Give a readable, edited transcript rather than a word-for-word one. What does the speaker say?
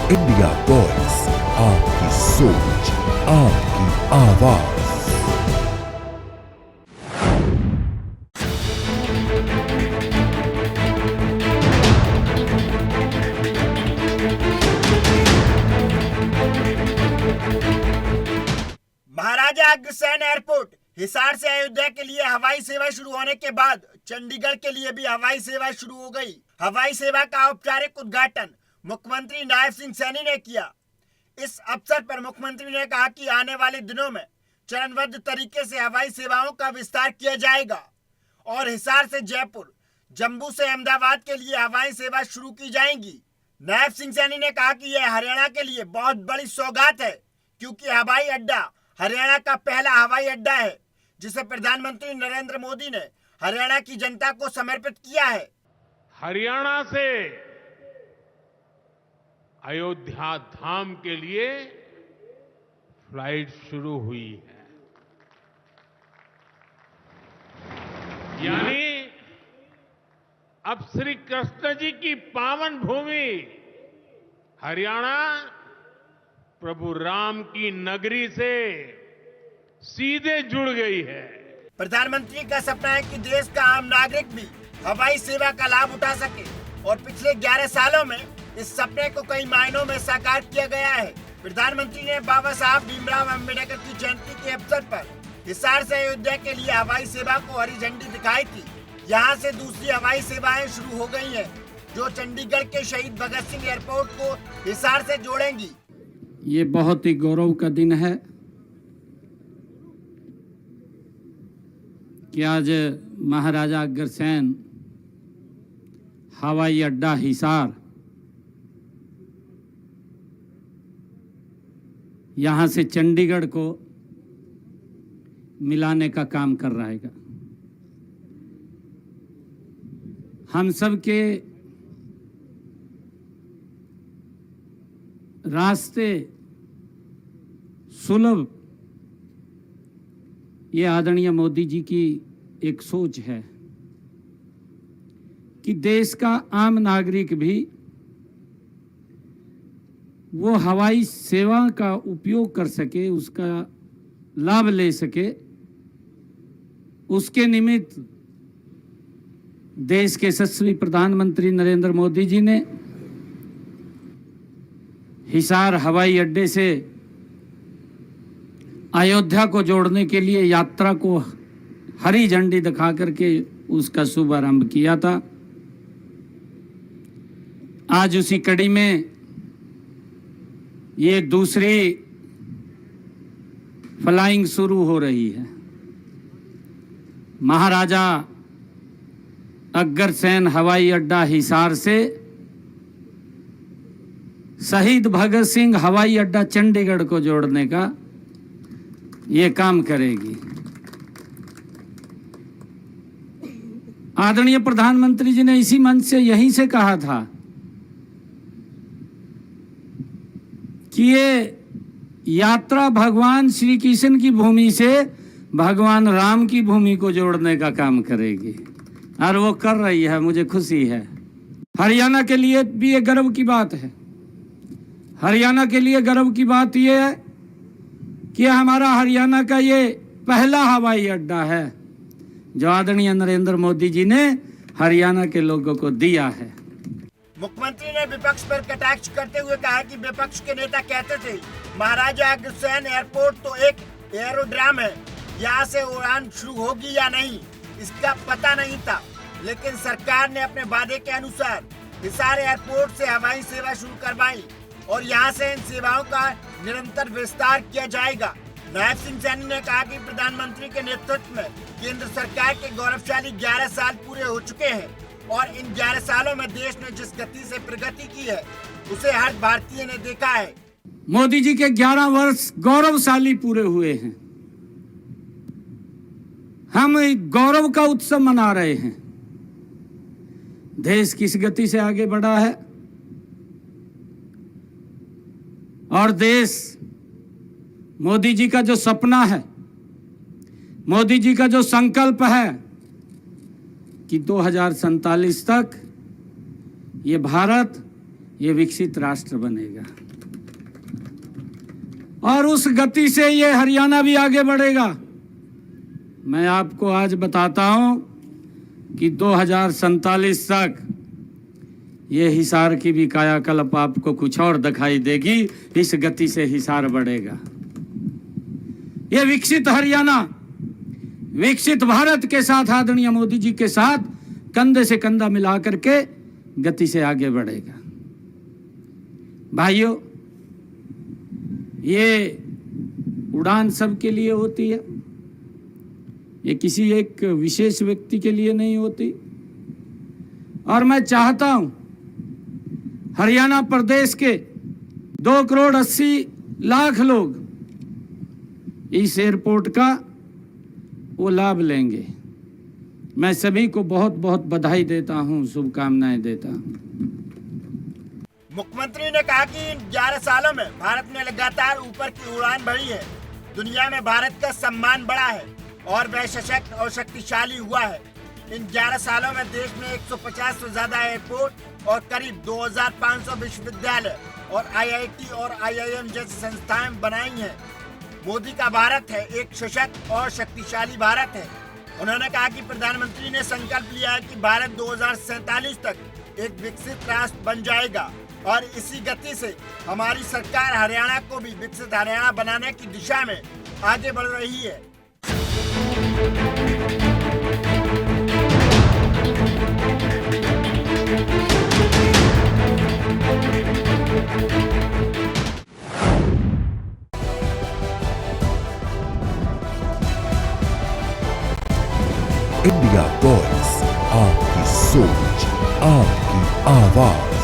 India voice, आपकी सोच, आपकी आवाज। महाराजा अग्रसेन एयरपोर्ट हिसार से अयोध्या के लिए हवाई सेवा शुरू होने के बाद चंडीगढ़ के लिए भी हवाई सेवा शुरू हो गई। हवाई सेवा का औपचारिक उद्घाटन मुख्यमंत्री नायब सिंह सैनी ने किया। इस अवसर पर मुख्यमंत्री ने कहा कि आने वाले दिनों में चरणबद्ध तरीके से हवाई सेवाओं का विस्तार किया जाएगा और हिसार से जयपुर, जम्मू से अहमदाबाद के लिए हवाई सेवा शुरू की जाएंगी। नायब सिंह सैनी ने कहा कि यह हरियाणा के लिए बहुत बड़ी सौगात है, क्योंकि हवाई अड्डा हरियाणा का पहला हवाई अड्डा है जिसे प्रधानमंत्री नरेंद्र मोदी ने हरियाणा की जनता को समर्पित किया है। हरियाणा से अयोध्या धाम के लिए फ्लाइट शुरू हुई है, यानी अब श्री कृष्ण जी की पावन भूमि हरियाणा प्रभु राम की नगरी से सीधे जुड़ गई है। प्रधानमंत्री का सपना है कि देश का आम नागरिक भी हवाई सेवा का लाभ उठा सके और पिछले 11 सालों में इस सपने को कई मायनों में साकार किया गया है। प्रधानमंत्री ने बाबा साहब भीमराव अंबेडकर की जयंती के अवसर पर हिसार से अयोध्या के लिए हवाई सेवा को हरी झंडी दिखाई थी। यहाँ से दूसरी हवाई सेवाएं शुरू हो गई हैं, जो चंडीगढ़ के शहीद भगत सिंह एयरपोर्ट को हिसार से जोड़ेंगी। ये बहुत ही गौरव का दिन है कि आज महाराजा अग्रसेन हवाई अड्डा हिसार यहाँ से चंडीगढ़ को मिलाने का काम कर रहा है। हम सब के रास्ते सुलभ, ये आदरणीय मोदी जी की एक सोच है कि देश का आम नागरिक भी वो हवाई सेवा का उपयोग कर सके, उसका लाभ ले सके। उसके निमित्त देश के यशस्वी प्रधानमंत्री नरेंद्र मोदी जी ने हिसार हवाई अड्डे से अयोध्या को जोड़ने के लिए यात्रा को हरी झंडी दिखा करके उसका शुभारंभ किया था। आज उसी कड़ी में ये दूसरी फ्लाइंग शुरू हो रही है। महाराजा अग्रसेन हवाई अड्डा हिसार से शहीद भगत सिंह हवाई अड्डा चंडीगढ़ को जोड़ने का ये काम करेगी। आदरणीय प्रधानमंत्री जी ने इसी मंच से यहीं से कहा था कि ये यात्रा भगवान श्री कृष्ण की भूमि से भगवान राम की भूमि को जोड़ने का काम करेगी, और वो कर रही है। मुझे खुशी है। हरियाणा के लिए भी ये गर्व की बात है। हरियाणा के लिए गर्व की बात ये है कि हमारा हरियाणा का ये पहला हवाई अड्डा है जो आदरणीय नरेंद्र मोदी जी ने हरियाणा के लोगों को दिया है। मुख्यमंत्री ने विपक्ष पर कटाक्ष करते हुए कहा कि विपक्ष के नेता कहते थे महाराजा अग्रसेन एयरपोर्ट तो एक एयरोड्राम है, यहाँ से उड़ान शुरू होगी या नहीं इसका पता नहीं था, लेकिन सरकार ने अपने वादे के अनुसार हिसार एयरपोर्ट से हवाई सेवा शुरू करवाई और यहाँ से इन सेवाओं का निरंतर विस्तार किया जाएगा। नायब सिंह सैनी ने कहा कि प्रधानमंत्री के नेतृत्व में केंद्र सरकार के गौरवशाली 11 साल पूरे हो चुके हैं और इन 11 सालों में देश ने जिस गति से प्रगति की है उसे हर भारतीय ने देखा है। मोदी जी के 11 वर्ष गौरवशाली पूरे हुए हैं। हम गौरव का उत्सव मना रहे हैं। देश किस गति से आगे बढ़ा है और देश मोदी जी का जो सपना है, मोदी जी का जो संकल्प है कि 2047 तक ये भारत ये विकसित राष्ट्र बनेगा। और उस गति से ये हरियाणा भी आगे बढ़ेगा। मैं आपको आज बताता हूं कि 2047 तक ये हिसार की भी कायाकल्प आपको कुछ और दिखाई देगी। इस गति से हिसार बढ़ेगा। ये विकसित हरियाणा विकसित भारत के साथ आदरणीय मोदी जी के साथ कंधे से कंधा मिला करके गति से आगे बढ़ेगा। भाइयों, ये उड़ान सबके लिए होती है, ये किसी एक विशेष व्यक्ति के लिए नहीं होती। और मैं चाहता हूं हरियाणा प्रदेश के 2,80,00,000 लोग इस एयरपोर्ट का वो लाभ लेंगे। मैं सभी को बहुत बहुत बधाई देता हूं, शुभकामनाएं देता हूं। मुख्यमंत्री ने कहा कि इन 11 सालों में भारत ने लगातार ऊपर की उड़ान भरी है। दुनिया में भारत का सम्मान बढ़ा है और वह सशक्त और शक्तिशाली हुआ है। इन 11 सालों में देश में 150 से ज्यादा एयरपोर्ट और करीब 2500 विश्वविद्यालय और IIT और IIM जैसी संस्थाएं बनाई हैं। मोदी का भारत है एक सशक्त और शक्तिशाली भारत है। उन्होंने कहा कि प्रधानमंत्री ने संकल्प लिया है कि भारत 2047 तक एक विकसित राष्ट्र बन जाएगा और इसी गति से हमारी सरकार हरियाणा को भी विकसित हरियाणा बनाने की दिशा में आगे बढ़ रही है। इंडिया वॉइस, आपकी सोच, आपकी आवाज।